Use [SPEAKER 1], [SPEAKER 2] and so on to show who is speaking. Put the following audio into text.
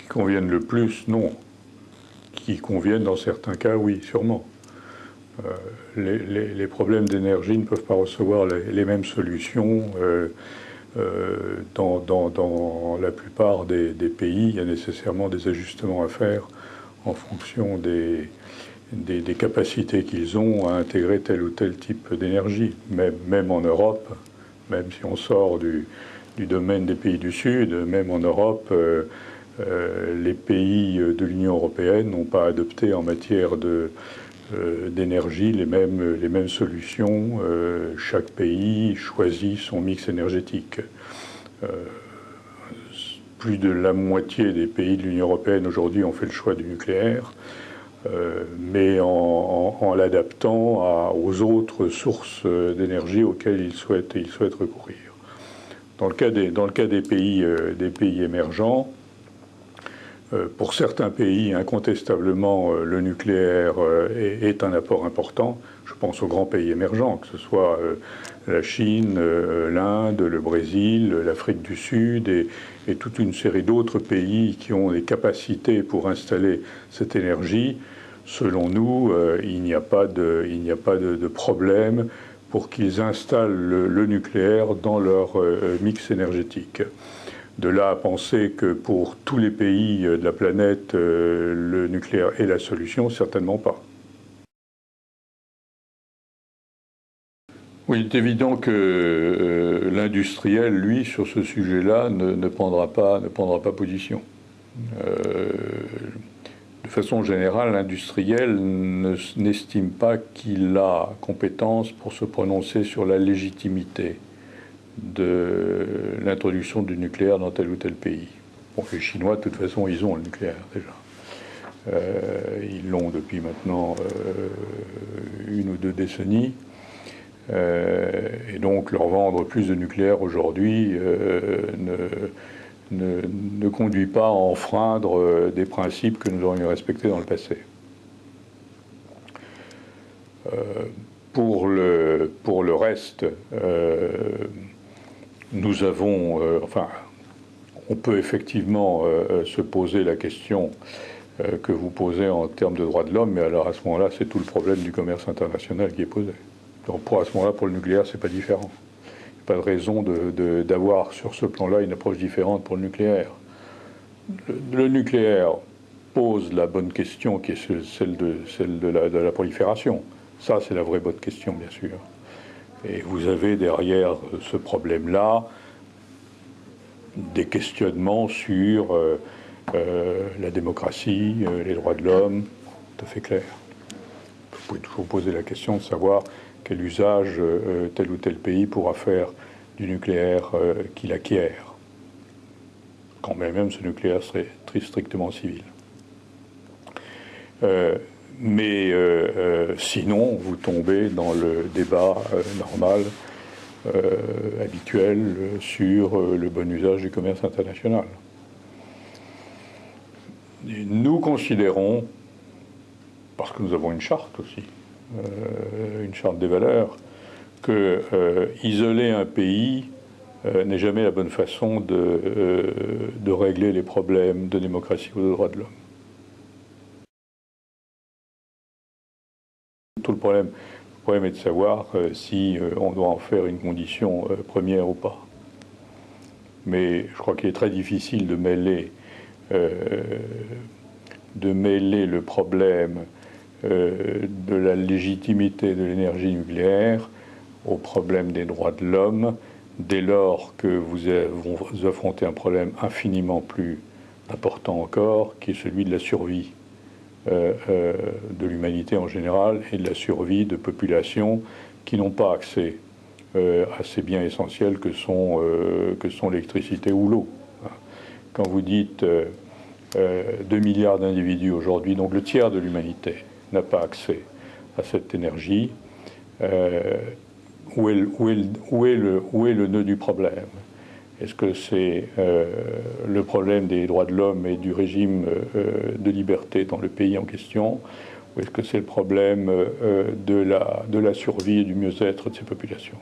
[SPEAKER 1] qui conviennent le plus, non. Qui conviennent dans certains cas, oui, sûrement. Les problèmes d'énergie ne peuvent pas recevoir les mêmes solutions. Dans la plupart des pays, il y a nécessairement des ajustements à faire en fonction des capacités qu'ils ont à intégrer tel ou tel type d'énergie. Même en Europe, même si on sort du domaine des pays du Sud, même en Europe, les pays de l'Union européenne n'ont pas adopté en matière d'énergie les mêmes solutions. Chaque pays choisit son mix énergétique. Plus de la moitié des pays de l'Union européenne aujourd'hui ont fait le choix du nucléaire, mais en l'adaptant aux autres sources d'énergie auxquelles ils souhaitent recourir. Dans le cas des pays émergents, pour certains pays, incontestablement, le nucléaire est un apport important. Je pense aux grands pays émergents, que ce soit la Chine, l'Inde, le Brésil, l'Afrique du Sud et toute une série d'autres pays qui ont des capacités pour installer cette énergie. Selon nous, il n'y a pas de problème pour qu'ils installent le nucléaire dans leur mix énergétique. De là à penser que pour tous les pays de la planète, le nucléaire est la solution, certainement pas. Oui, il est évident que l'industriel, lui, sur ce sujet-là, ne prendra pas position. De façon générale, l'industriel n'estime pas qu'il a compétence pour se prononcer sur la légitimité de l'introduction du nucléaire dans tel ou tel pays. Bon, les Chinois, de toute façon, ils ont le nucléaire déjà. Ils l'ont depuis maintenant 1 ou 2 décennies. Et donc leur vendre plus de nucléaire aujourd'hui ne conduit pas à enfreindre des principes que nous aurions respectés dans le passé. Pour le reste, nous avons, on peut effectivement se poser la question que vous posez en termes de droits de l'homme, mais alors à ce moment-là, c'est tout le problème du commerce international qui est posé. Donc à ce moment-là, pour le nucléaire, c'est pas différent. Il n'y a pas de raison d'avoir sur ce plan-là une approche différente pour le nucléaire. Le nucléaire pose la bonne question qui est celle de la prolifération. Ça, c'est la vraie bonne question, bien sûr. Et vous avez derrière ce problème-là des questionnements sur la démocratie, les droits de l'homme, tout à fait clair. Vous pouvez toujours poser la question de savoir quel usage tel ou tel pays pourra faire du nucléaire qu'il acquiert, quand même ce nucléaire serait très strictement civil. Sinon, vous tombez dans le débat normal, habituel, sur le bon usage du commerce international. Et nous considérons, parce que nous avons une charte aussi, une charte des valeurs, que isoler un pays n'est jamais la bonne façon de régler les problèmes de démocratie ou de droits de l'homme. Tout le problème est de savoir si on doit en faire une condition première ou pas. Mais je crois qu'il est très difficile de mêler le problème de la légitimité de l'énergie nucléaire au problème des droits de l'homme, dès lors que vous affrontez un problème infiniment plus important encore, qui est celui de la survie de l'humanité en général et de la survie de populations qui n'ont pas accès à ces biens essentiels que sont l'électricité ou l'eau. Quand vous dites 2 milliards d'individus aujourd'hui, donc le tiers de l'humanité n'a pas accès à cette énergie, où est le nœud du problème? Est-ce que c'est le problème des droits de l'homme et du régime de liberté dans le pays en question, ou est-ce que c'est le problème de la survie et du mieux-être de ces populations?